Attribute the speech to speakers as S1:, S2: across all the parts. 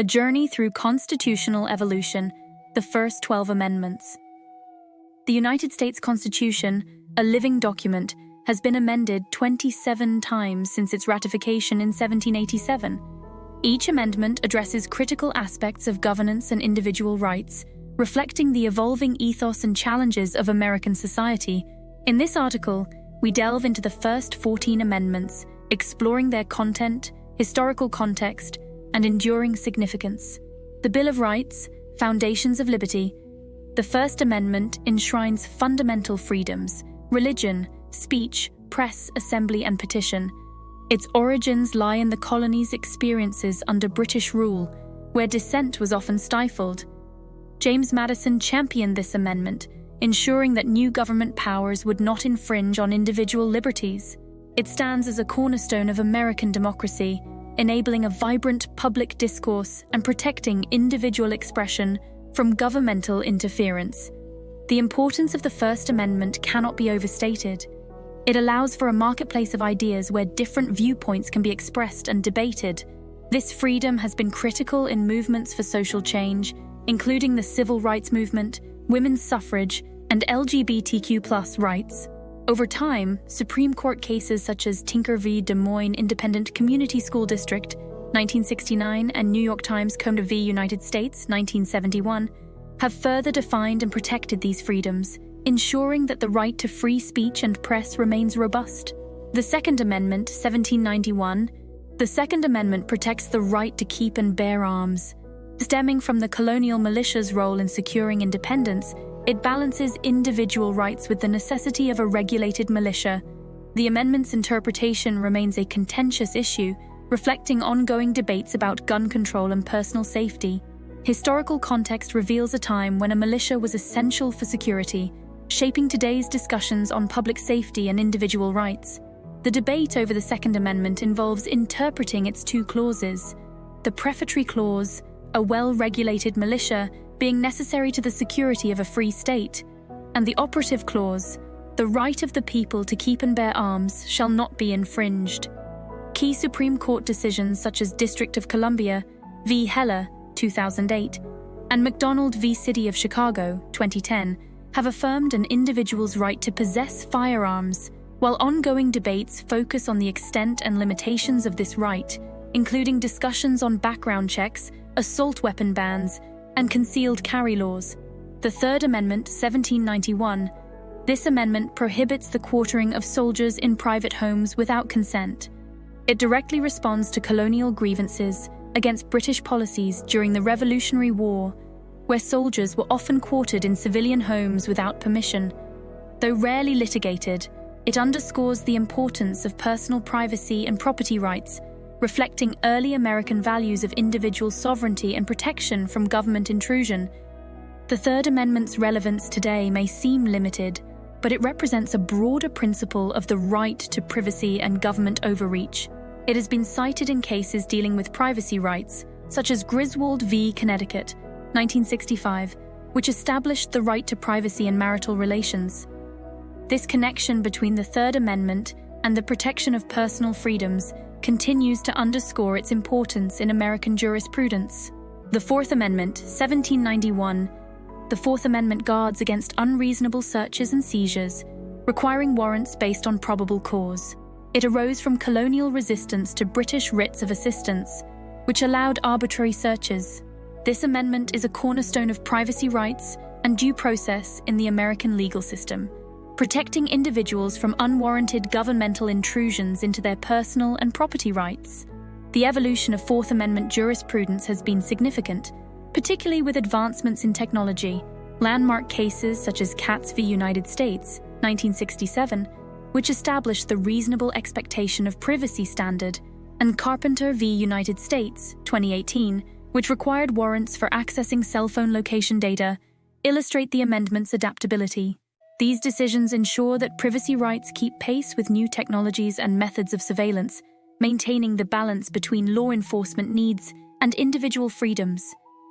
S1: A Journey Through Constitutional Evolution, the First 12 Amendments. The United States Constitution, a living document, has been amended 27 times since its ratification in 1787. Each amendment addresses critical aspects of governance and individual rights, reflecting the evolving ethos and challenges of American society. In this article, we delve into the first 14 amendments, exploring their content, historical context, and enduring significance. The Bill of Rights, Foundations of Liberty. The First Amendment enshrines fundamental freedoms: religion, speech, press, assembly, and petition. Its origins lie in the colony's experiences under British rule, where dissent was often stifled. James Madison championed this amendment, ensuring that new government powers would not infringe on individual liberties. It stands as a cornerstone of American democracy, enabling a vibrant public discourse and protecting individual expression from governmental interference. The importance of the First Amendment cannot be overstated. It allows for a marketplace of ideas where different viewpoints can be expressed and debated. This freedom has been critical in movements for social change, including the civil rights movement, women's suffrage, and LGBTQ+ rights. Over time, Supreme Court cases such as Tinker v. Des Moines Independent Community School District, 1969, and New York Times Code v. United States, 1971, have further defined and protected these freedoms, ensuring that the right to free speech and press remains robust. The Second Amendment, 1791. The Second Amendment protects the right to keep and bear arms. Stemming from the colonial militia's role in securing independence, it balances individual rights with the necessity of a regulated militia. The amendment's interpretation remains a contentious issue, reflecting ongoing debates about gun control and personal safety. Historical context reveals a time when a militia was essential for security, shaping today's discussions on public safety and individual rights. The debate over the Second Amendment involves interpreting its two clauses. The prefatory clause, a well-regulated militia, being necessary to the security of a free state, and the operative clause, the right of the people to keep and bear arms shall not be infringed. Key Supreme Court decisions such as District of Columbia v. Heller, 2008, and McDonald v. City of Chicago, 2010, have affirmed an individual's right to possess firearms, while ongoing debates focus on the extent and limitations of this right, including discussions on background checks, assault weapon bans, and concealed carry laws. The Third Amendment, 1791. This amendment prohibits the quartering of soldiers in private homes without consent. It directly responds to colonial grievances against British policies during the Revolutionary War, where soldiers were often quartered in civilian homes without permission. Though rarely litigated, it underscores the importance of personal privacy and property rights, reflecting early American values of individual sovereignty and protection from government intrusion. The Third Amendment's relevance today may seem limited, but it represents a broader principle of the right to privacy and government overreach. It has been cited in cases dealing with privacy rights, such as Griswold v. Connecticut, 1965, which established the right to privacy in marital relations. This connection between the Third Amendment and the protection of personal freedoms continues to underscore its importance in American jurisprudence. The Fourth Amendment, 1791. The Fourth Amendment guards against unreasonable searches and seizures, requiring warrants based on probable cause. It arose from colonial resistance to British writs of assistance, which allowed arbitrary searches. This amendment is a cornerstone of privacy rights and due process in the American legal system, protecting individuals from unwarranted governmental intrusions into their personal and property rights. The evolution of Fourth Amendment jurisprudence has been significant, particularly with advancements in technology. Landmark cases such as Katz v. United States, 1967, which established the reasonable expectation of privacy standard, and Carpenter v. United States, 2018, which required warrants for accessing cell phone location data, illustrate the amendment's adaptability. These decisions ensure that privacy rights keep pace with new technologies and methods of surveillance, maintaining the balance between law enforcement needs and individual freedoms.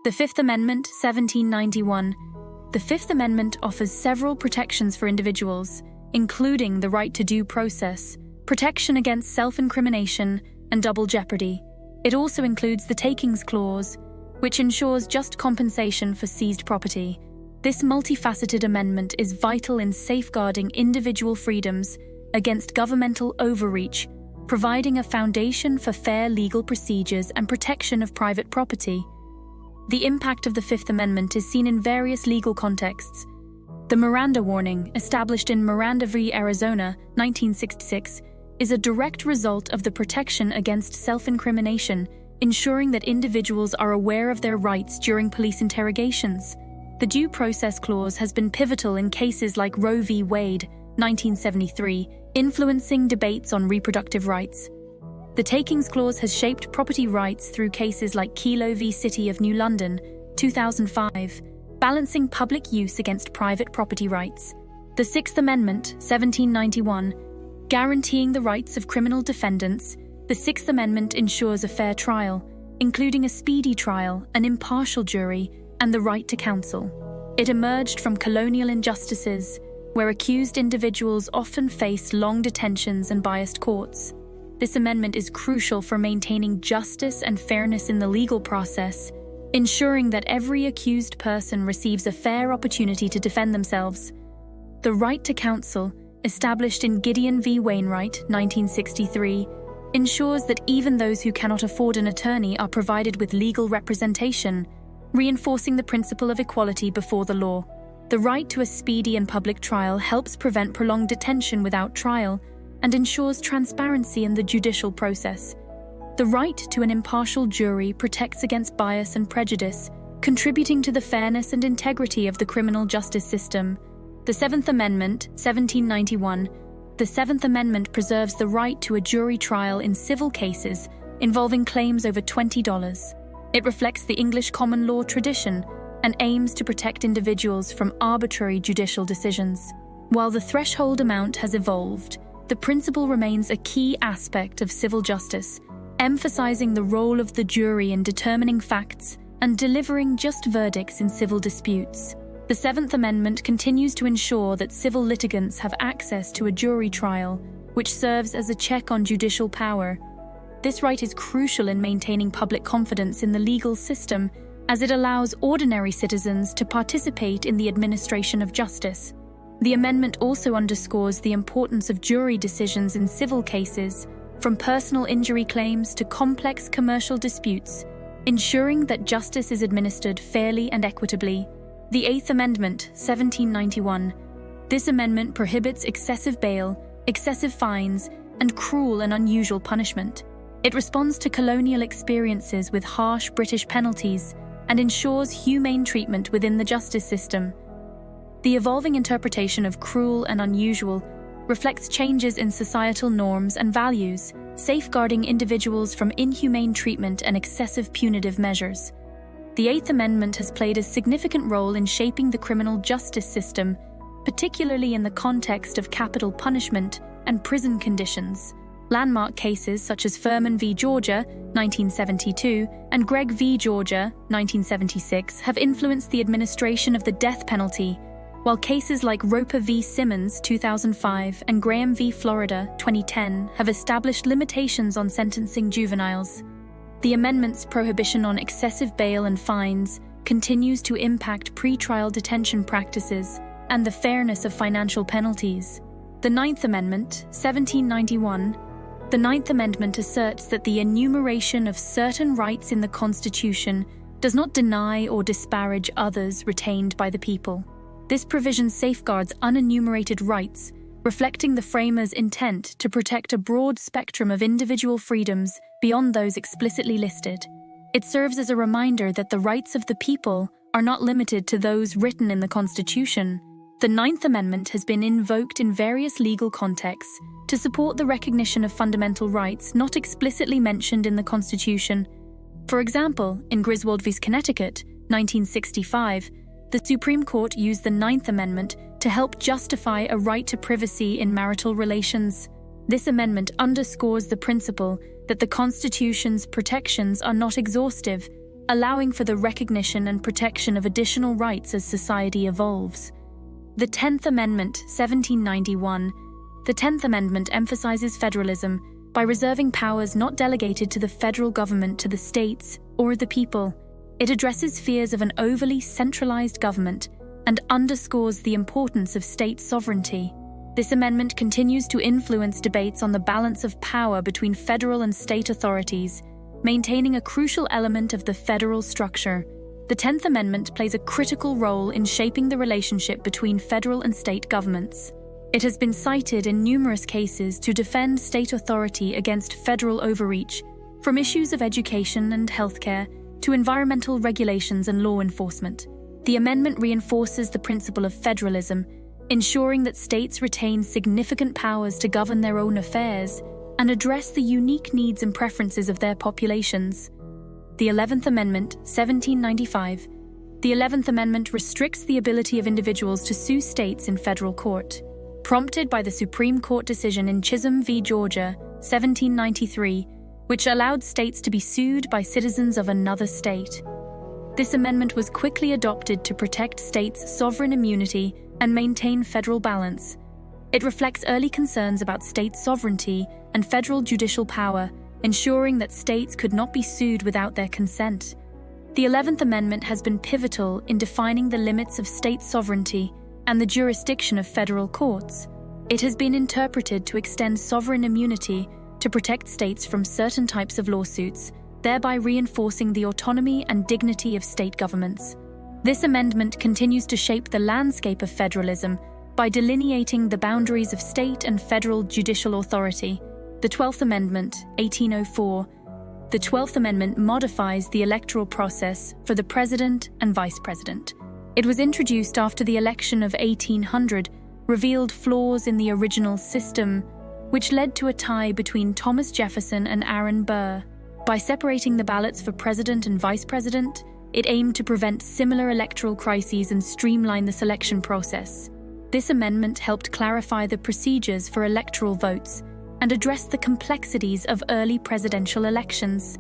S1: The Fifth Amendment, 1791. The Fifth Amendment offers several protections for individuals, including the right to due process, protection against self-incrimination, and double jeopardy. It also includes the Takings Clause, which ensures just compensation for seized property. This multifaceted amendment is vital in safeguarding individual freedoms against governmental overreach, providing a foundation for fair legal procedures and protection of private property. The impact of the Fifth Amendment is seen in various legal contexts. The Miranda warning, established in Miranda v. Arizona, 1966, is a direct result of the protection against self-incrimination, ensuring that individuals are aware of their rights during police interrogations. The Due Process Clause has been pivotal in cases like Roe v. Wade, 1973, influencing debates on reproductive rights. The Takings Clause has shaped property rights through cases like Kelo v. City of New London, 2005, balancing public use against private property rights. The Sixth Amendment, 1791, guaranteeing the rights of criminal defendants. The Sixth Amendment ensures a fair trial, including a speedy trial, an impartial jury, and the right to counsel. It emerged from colonial injustices, where accused individuals often faced long detentions and biased courts. This amendment is crucial for maintaining justice and fairness in the legal process, ensuring that every accused person receives a fair opportunity to defend themselves. The right to counsel, established in Gideon v. Wainwright, 1963, ensures that even those who cannot afford an attorney are provided with legal representation, reinforcing the principle of equality before the law. The right to a speedy and public trial helps prevent prolonged detention without trial and ensures transparency in the judicial process. The right to an impartial jury protects against bias and prejudice, contributing to the fairness and integrity of the criminal justice system. The Seventh Amendment, 1791. The Seventh Amendment preserves the right to a jury trial in civil cases involving claims over $20. It reflects the English common law tradition and aims to protect individuals from arbitrary judicial decisions. While the threshold amount has evolved, the principle remains a key aspect of civil justice, emphasizing the role of the jury in determining facts and delivering just verdicts in civil disputes. The Seventh Amendment continues to ensure that civil litigants have access to a jury trial, which serves as a check on judicial power. This right is crucial in maintaining public confidence in the legal system, as it allows ordinary citizens to participate in the administration of justice. The amendment also underscores the importance of jury decisions in civil cases, from personal injury claims to complex commercial disputes, ensuring that justice is administered fairly and equitably. The Eighth Amendment, 1791. This amendment prohibits excessive bail, excessive fines, and cruel and unusual punishment. It responds to colonial experiences with harsh British penalties and ensures humane treatment within the justice system. The evolving interpretation of cruel and unusual reflects changes in societal norms and values, safeguarding individuals from inhumane treatment and excessive punitive measures. The Eighth Amendment has played a significant role in shaping the criminal justice system, particularly in the context of capital punishment and prison conditions. Landmark cases such as Furman v. Georgia, 1972, and Gregg v. Georgia, 1976, have influenced the administration of the death penalty, while cases like Roper v. Simmons, 2005, and Graham v. Florida, 2010, have established limitations on sentencing juveniles. The amendment's prohibition on excessive bail and fines continues to impact pre-trial detention practices and the fairness of financial penalties. The Ninth Amendment, 1791. The Ninth Amendment asserts that the enumeration of certain rights in the Constitution does not deny or disparage others retained by the people. This provision safeguards unenumerated rights, reflecting the framers' intent to protect a broad spectrum of individual freedoms beyond those explicitly listed. It serves as a reminder that the rights of the people are not limited to those written in the Constitution. The Ninth Amendment has been invoked in various legal contexts to support the recognition of fundamental rights not explicitly mentioned in the Constitution. For example, in Griswold v. Connecticut, 1965, the Supreme Court used the Ninth Amendment to help justify a right to privacy in marital relations. This amendment underscores the principle that the Constitution's protections are not exhaustive, allowing for the recognition and protection of additional rights as society evolves. The Tenth Amendment, 1791. The Tenth Amendment emphasizes federalism by reserving powers not delegated to the federal government to the states or the people. It addresses fears of an overly centralized government and underscores the importance of state sovereignty. This amendment continues to influence debates on the balance of power between federal and state authorities, maintaining a crucial element of the federal structure. The 10th Amendment plays a critical role in shaping the relationship between federal and state governments. It has been cited in numerous cases to defend state authority against federal overreach, from issues of education and healthcare to environmental regulations and law enforcement. The amendment reinforces the principle of federalism, ensuring that states retain significant powers to govern their own affairs and address the unique needs and preferences of their populations. The 11th Amendment, 1795. The 11th Amendment restricts the ability of individuals to sue states in federal court. Prompted by the Supreme Court decision in Chisholm v. Georgia, 1793, which allowed states to be sued by citizens of another state. This amendment was quickly adopted to protect states' sovereign immunity and maintain federal balance. It reflects early concerns about state sovereignty and federal judicial power, ensuring that states could not be sued without their consent. The 11th Amendment has been pivotal in defining the limits of state sovereignty and the jurisdiction of federal courts. It has been interpreted to extend sovereign immunity to protect states from certain types of lawsuits, thereby reinforcing the autonomy and dignity of state governments. This amendment continues to shape the landscape of federalism by delineating the boundaries of state and federal judicial authority. The 12th Amendment, 1804. The 12th Amendment modifies the electoral process for the president and vice president. It was introduced after the election of 1800, revealed flaws in the original system, which led to a tie between Thomas Jefferson and Aaron Burr. By separating the ballots for president and vice president, it aimed to prevent similar electoral crises and streamline the selection process. This amendment helped clarify the procedures for electoral votes and address the complexities of early presidential elections.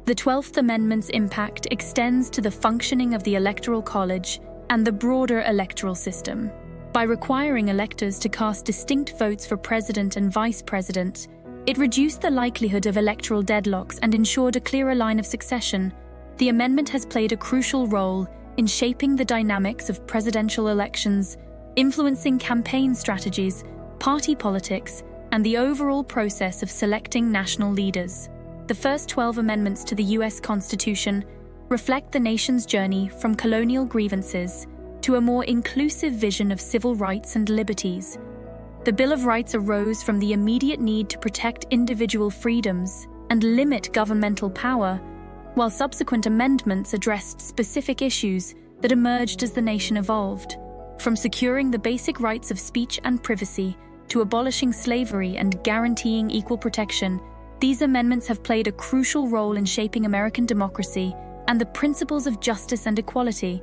S1: The 12th Amendment's impact extends to the functioning of the Electoral College and the broader electoral system. By requiring electors to cast distinct votes for president and vice president, it reduced the likelihood of electoral deadlocks and ensured a clearer line of succession. The amendment has played a crucial role in shaping the dynamics of presidential elections, influencing campaign strategies, party politics, and the overall process of selecting national leaders. The first 12 amendments to the U.S. Constitution reflect the nation's journey from colonial grievances to a more inclusive vision of civil rights and liberties. The Bill of Rights arose from the immediate need to protect individual freedoms and limit governmental power, while subsequent amendments addressed specific issues that emerged as the nation evolved. From securing the basic rights of speech and privacy to abolishing slavery and guaranteeing equal protection, these amendments have played a crucial role in shaping American democracy and the principles of justice and equality.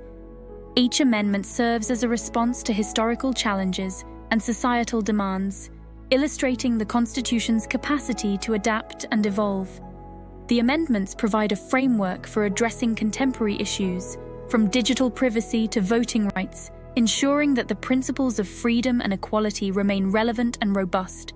S1: Each amendment serves as a response to historical challenges and societal demands, illustrating the Constitution's capacity to adapt and evolve. The amendments provide a framework for addressing contemporary issues, from digital privacy to voting rights, ensuring that the principles of freedom and equality remain relevant and robust.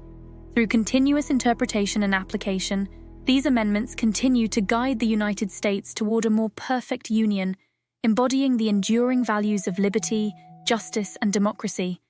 S1: Through continuous interpretation and application, these amendments continue to guide the United States toward a more perfect union, embodying the enduring values of liberty, justice, and democracy.